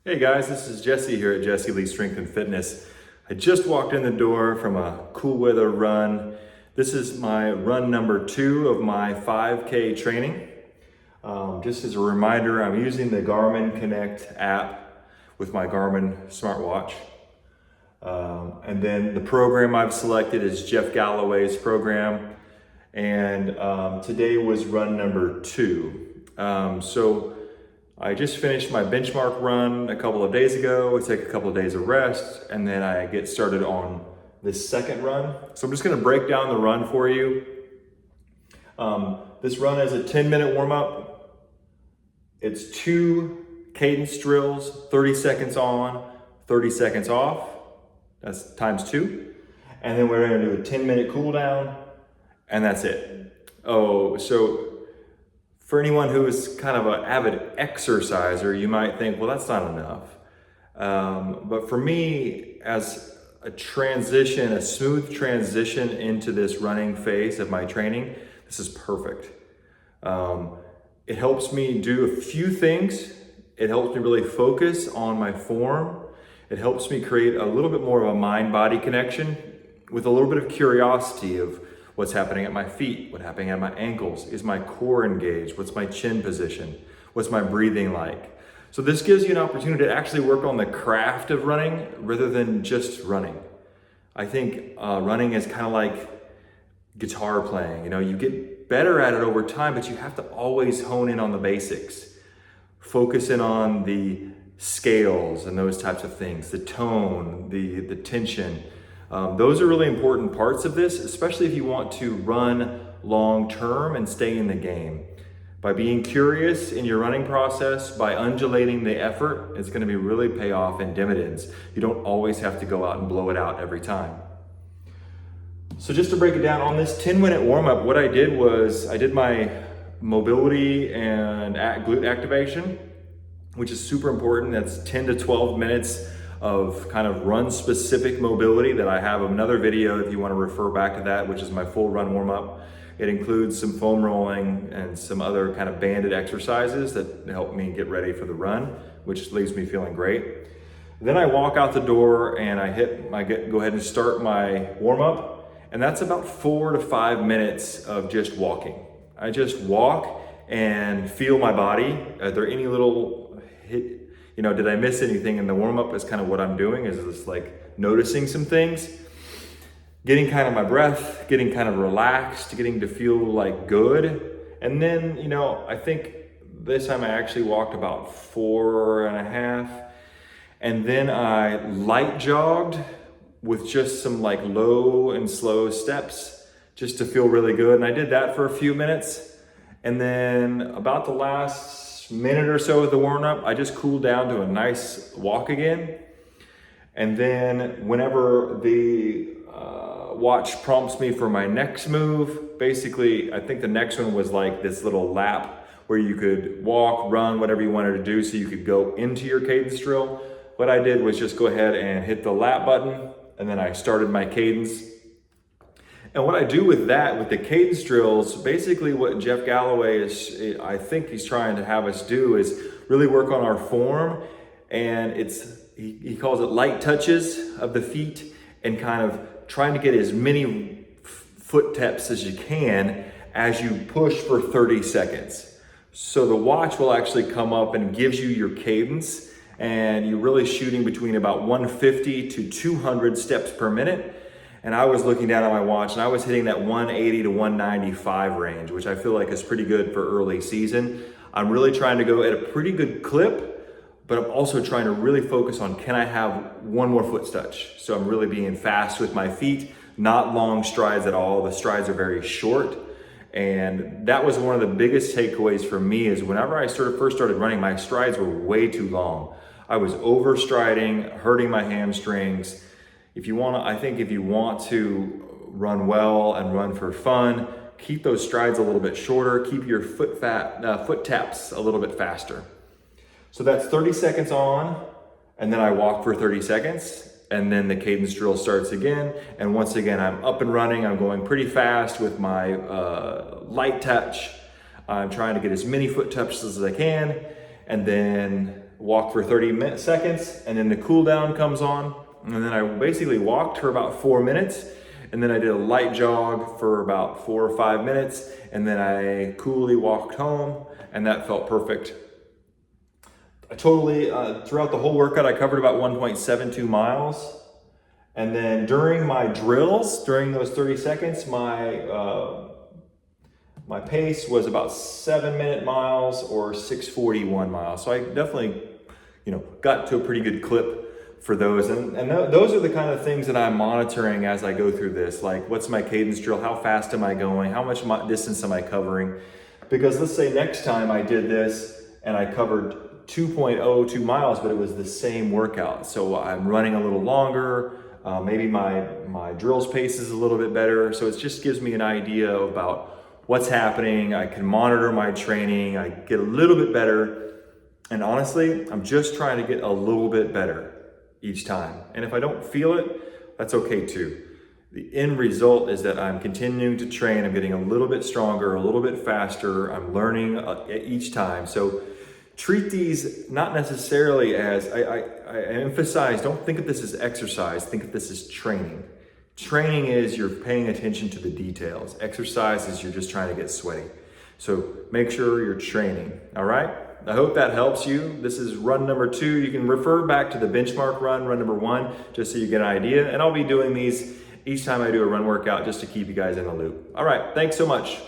Hey guys, this is Jesse here at Jesse Lee Strength and Fitness. I just walked in the door from a cool weather run. This is my run number 2 of my 5K training. Just as a reminder, I'm using the Garmin Connect app with my Garmin smartwatch. And then the program I've selected is Jeff Galloway's program. And today was run number 2. So I just finished my benchmark run a couple of days ago. I take a couple of days of rest, and then I get started on this second run. So I'm just gonna break down the run for you. This run is a 10-minute warm-up. It's 2 cadence drills, 30 seconds on, 30 seconds off. That's times 2. And then we're gonna do a 10-minute cool down, and that's it. Oh, so for anyone who is kind of an avid exerciser, you might think, well, that's not enough. But for me, as a transition, a smooth transition into this running phase of my training, this is perfect. It helps me do a few things. It helps me really focus on my form. It helps me create a little bit more of a mind-body connection with a little bit of curiosity of what's happening at my feet, what's happening at my ankles, is my core engaged, what's my chin position, what's my breathing like. So this gives you an opportunity to actually work on the craft of running rather than just running. I think running is kind of like guitar playing. You know, you get better at it over time, but you have to always hone in on the basics. Focus in on the scales and those types of things, the tone, the tension. Those are really important parts of this, especially if you want to run long term and stay in the game. By being curious in your running process, by undulating the effort, it's going to be really pay off in dividends. You don't always have to go out and blow it out every time. So just to break it down, on this 10-minute warm-up, what I did was I did my mobility and glute activation, which is super important. That's 10 to 12 minutes of kind of run specific mobility that I have another video if you want to refer back to that, which is my full run warm up. It includes some foam rolling and some other kind of banded exercises that help me get ready for the run, which leaves me feeling great. Then I walk out the door and go ahead and start my warm up. And that's about 4 to 5 minutes of just walking. I just walk and feel my body. Are there any little did I miss anything in the warm-up is kind of what I'm doing, is just like noticing some things, getting kind of my breath, getting kind of relaxed, getting to feel like good. And then, I think this time I actually walked about 4.5, and then I light jogged with just some like low and slow steps just to feel really good. And I did that for a few minutes. And then about the last minute or so of the warm-up, I just cooled down to a nice walk again. And then whenever the watch prompts me for my next move, basically, I think the next one was like this little lap where you could walk, run, whatever you wanted to do, so you could go into your cadence drill. What I did was just go ahead and hit the lap button, and then I started my cadence. And what I do with that, with the cadence drills, basically what Jeff Galloway I think he's trying to have us do is really work on our form. And he calls it light touches of the feet, and kind of trying to get as many foot taps as you can as you push for 30 seconds. So the watch will actually come up and gives you your cadence, and you're really shooting between about 150 to 200 steps per minute. And I was looking down at my watch and I was hitting that 180 to 195 range, which I feel like is pretty good for early season. I'm really trying to go at a pretty good clip, but I'm also trying to really focus on, can I have one more foot touch? So I'm really being fast with my feet, not long strides at all. The strides are very short. And that was one of the biggest takeaways for me, is whenever I first started running, my strides were way too long. I was overstriding, hurting my hamstrings. If you want to run well and run for fun, keep those strides a little bit shorter, keep your foot taps a little bit faster. So that's 30 seconds on, and then I walk for 30 seconds, and then the cadence drill starts again. And once again, I'm up and running. I'm going pretty fast with my light touch. I'm trying to get as many foot touches as I can, and then walk for 30 seconds, and then the cool down comes on. And then I basically walked for about 4 minutes, and then I did a light jog for about 4 or 5 minutes, and then I coolly walked home, and that felt perfect. I totally, throughout the whole workout, I covered about 1.72 miles. And then during my drills, during those 30 seconds, my pace was about 7-minute miles or 6:41 miles. So I definitely, got to a pretty good clip for those. And those are the kind of things that I'm monitoring as I go through this. Like, what's my cadence drill? How fast am I going? How much distance am I covering? Because let's say next time I did this and I covered 2.02 miles, but it was the same workout. So I'm running a little longer. Maybe my drills pace is a little bit better. So it just gives me an idea about what's happening. I can monitor my training. I get a little bit better. And honestly, I'm just trying to get a little bit better each time. And if I don't feel it, that's okay too. The end result is that I'm continuing to train. I'm getting a little bit stronger, a little bit faster. I'm learning each time. So treat these not necessarily as, I emphasize, don't think of this as exercise, think of this as training. Training is you're paying attention to the details. Exercise is you're just trying to get sweaty. So make sure you're training, all right? I hope that helps you. This is run number 2. You can refer back to the benchmark run number 1, just so you get an idea. And I'll be doing these each time I do a run workout just to keep you guys in the loop. All right, thanks so much.